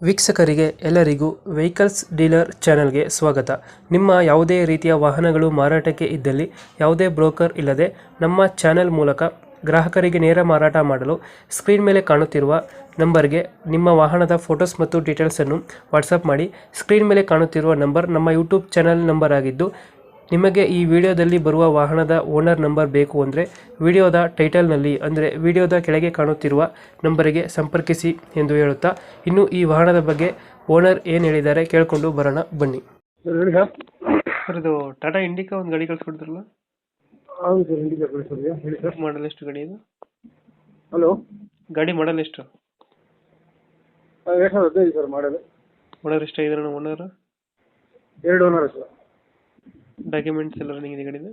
ವೀಕ್ಷಕರಿಗೆ ಎಲ್ಲರಿಗೂ vehicles dealer ಚಾನೆಲ್ಗೆ ಸ್ವಾಗತ. ನಿಮ್ಮ ಯಾವುದೇ ರೀತಿಯ ವಾಹನಗಳು ಮಾರಾಟಕ್ಕೆ ಇದ್ದಲ್ಲಿ ಯಾವುದೇ ಬ್ರೋಕರ್ ಇಲ್ಲದೆ ನಮ್ಮ ಚಾನೆಲ್ ಮೂಲಕ ಗ್ರಾಹಕರಿಗೆ ನೇರ ಮಾರಾಟ ಮಾಡಲು ಸ್ಕ್ರೀನ್ ಮೇಲೆ ಕಾಣುತ್ತಿರುವ ನಂಬರ್ಗೆ ನಿಮ್ಮ ವಾಹನದ ಫೋಟೋಸ್ ಮತ್ತು ಡೀಟೇಲ್ಸನ್ನು ವಾಟ್ಸಪ್ ಮಾಡಿ. ಸ್ಕ್ರೀನ್ ಮೇಲೆ ಕಾಣುತ್ತಿರುವ ನಂಬರ್ ನಮ್ಮ ಯೂಟ್ಯೂಬ್ ಚಾನೆಲ್ ನಂಬರ್ ಆಗಿದ್ದು, ನಿಮಗೆ ಈ ವಿಡಿಯೋದಲ್ಲಿ ಬರುವ ವಾಹನದ ಓನರ್ ನಂಬರ್ ಬೇಕು ಅಂದರೆ ವಿಡಿಯೋದ ಟೈಟಲ್ನಲ್ಲಿ ಅಂದರೆ ವಿಡಿಯೋದ ಕೆಳಗೆ ಕಾಣುತ್ತಿರುವ ನಂಬರಿಗೆ ಸಂಪರ್ಕಿಸಿ ಎಂದು ಹೇಳುತ್ತಾ, ಇನ್ನು ಈ ವಾಹನದ ಬಗ್ಗೆ ಓನರ್ ಏನು ಹೇಳಿದ್ದಾರೆ ಕೇಳಿಕೊಂಡು ಬರೋಣ ಬನ್ನಿ. ಹೇಳಿ ಸರ್. ಸರ್, ಇದು ಟಾಟಾ ಇಂಡಿಕಾ ಒಂದು ಗಾಡಿ ಕಳಿಸ್ಕೊಡ್ತಾರಲ್ಲ, ಹೌದು ಸರ್, ಇಂಡಿಕಾ ಕಳಿಸೋದು. ಹೇಳಿ ಸರ್. ಮಾಡಲ್ ಎಷ್ಟು ಗಾಡಿ ಇದು? ಹಲೋ, ಗಾಡಿ ಮಾಡಲ್ ಎಷ್ಟು? 2015 ಸರ್ ಮಾಡಲು. ಓನರ್ ಎಷ್ಟಾಗಿದ್ದಾರೆ? Owner 2 owner sir. ಡಾಕ್ಯುಮೆಂಟ್ಸ್ ಎಲ್ಲ ರನ್ನಿಂಗ್ ಇದೆ ಗಾಡಿದು?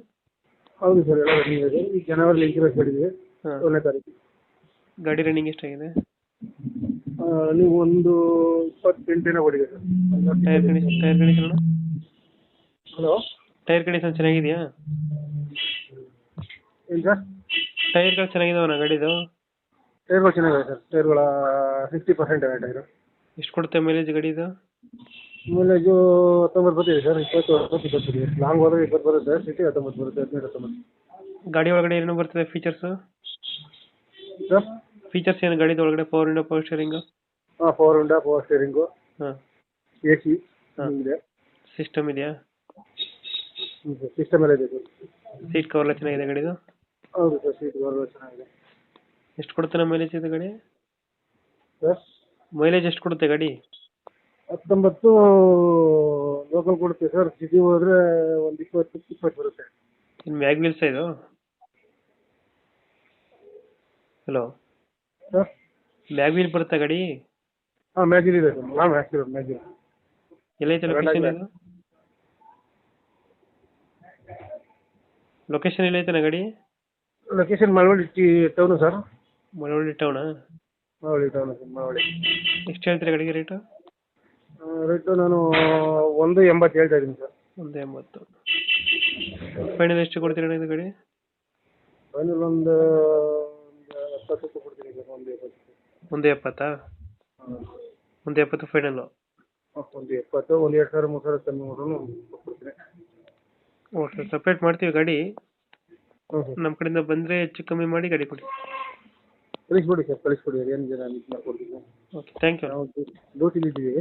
ಹೌದು ಸರ್, ಎಲ್ಲ ರನ್ನಿಂಗ್ ಇದೆ. ಈ ಜನವರಿ ಇನ್ಶೂರೆನ್ಸ್ ಮಾಡಿದ್ದೀವಿ, ಹಾಂ. 1ನೇ ತಾರೀಕು. ಗಾಡಿ ರನ್ನಿಂಗ್ ಎಷ್ಟಾಗಿದೆ? ನೀವು ಒಂದು 28 ಹೊಡಿದೆ sir. Tyre condition hello, tyre condition ಚೆನ್ನಾಗಿದೆಯಾ? ಏನು ಸರ್? ಟೈರ್ಗಳು ಚೆನ್ನಾಗಿದಾವಣ್ಣ ಗಾಡಿದು? ಟೈರ್ಗಳು ಚೆನ್ನಾಗಿದೆ ಸರ್. ಟೈರ್ಗಳ 60% ಇದೆ ಟೈರು. ಎಷ್ಟು ಕೊಡುತ್ತೆ ಮೈಲೇಜ್ ಗಾಡಿದು? ಮೈಲೇಜು 19 ಬರ್ತಿದೆ ಸರ್. 20 ಬರ್ತಿದೆ. ಲಾಂಗ್ ಹೋದ್ರೆ 20 ಬರುತ್ತೆ. ಸಿಟಿ 19 ಬರುತ್ತೆ. 18-19. ಗಾಡಿ ಒಳಗಡೆ ಏನೇನು ಬರ್ತದೆ ಫೀಚರ್ಸು? ಸರ್, ಫೀಚರ್ಸ್ ಏನು ಗಾಡಿದ ಒಳಗಡೆ? Power window, power steering? ಹಾಂ, ಪವರ್ ವಿಂಡೋ, ಪವರ್ ಸ್ಟೇರಿಂಗು, ಹಾಂ. AC ಇದೆ. ಸಿಸ್ಟಮ್ ಇದೆಯಾ? ಸಿಸ್ಟಮ್ ಎಲ್ಲ ಇದೆ ಸರ್. ಸೀಟ್ ಕವರ್ ಎಲ್ಲ ಚೆನ್ನಾಗಿದೆ ಗಾಡಿದು? ಹೌದು ಸರ್, ಸೀಟ್ ಕವರ್ ಚೆನ್ನಾಗಿದೆ. ಎಷ್ಟು ಕೊಡುತ್ತೆ ನಮ್ಮ ಮೈಲೇಜ್ ಇದು ಗಾಡಿ? ಸರ್, ಮೈಲೇಜ್ ಎಷ್ಟು ಕೊಡುತ್ತೆ ಗಾಡಿ? 19 ಲೋಕಲ್ ಕೊಡುತ್ತೆ ಸರ್. ಸಿಟಿ ಹೋದ್ರೆ ಒಂದು 20 ಬರುತ್ತೆ. ಇನ್ನು ಮ್ಯಾಗ್ ವೀಲ್ಸ್ ಇದು? ಹಲೋ, ಸರ್, ಮ್ಯಾಗ್ ವೀಲ್ ಬರುತ್ತಾ ಗಾಡಿ? ಹಾಂ, ಮ್ಯಾಜಿಲ್ ಇದೆ ಸರ್. ನಾನು ಹಾಕ್ತಿರೋದು ಮ್ಯಾಜಿಲ್. ಎಲ್ಲೈತೆ ಲೊಕೇಶನ್ ಇದು? ಲೊಕೇಶನ್ ಎಲ್ಲೈತೆ ಗಾಡಿ? Location Malavalli town sir. Malavalli ಟೌನಾ? Malavalli town sir, Malavalli. ಎಷ್ಟು ಹೇಳ್ತೀರಾ ಗಾಡಿಗೆ ರೇಟು? ರೇಟು ನಾನು 1.80 ಹೇಳ್ತಾ ಇದ್ದೀನಿ ಸರ್. 1.80. ಫೈನಲ್ ಎಷ್ಟು ಕೊಡ್ತೀರಾ ಇದು ಗಾಡಿ? ಫೈನಲ್ ಒಂದು 70 ಕೊಡ್ತೀನಿ ಸರ್. 1.70. 1.70? 1.70 ಫೈನಲ್ಲು? 1.70. ಒಂದು 2,000 3,000 ಕಮ್ಮಿ ಮಾಡಿದ್ರು ಕೊಡ್ತೀನಿ. ಓಕೆ, ಸಪ್ರೇಟ್ ಮಾಡ್ತೀವಿ ಗಾಡಿ. ಹ್ಞೂ ಸರ್, ನಮ್ಮ ಕಡೆಯಿಂದ ಬಂದರೆ ಹೆಚ್ಚು ಕಮ್ಮಿ ಮಾಡಿ ಗಾಡಿ ಕೊಡಿ. ಕಳಿಸ್ಕೊಡಿ ಸರ್, ಕಳಿಸ್ಕೊಡಿ. ಏನಿದೆ ನಾನು ಇದು ಮಾಡ್ಕೊಡ್ತೀನಿ. Okay, thank you. ನಾವು ಡ್ಯೂಟಿಲಿದ್ದೀವಿ.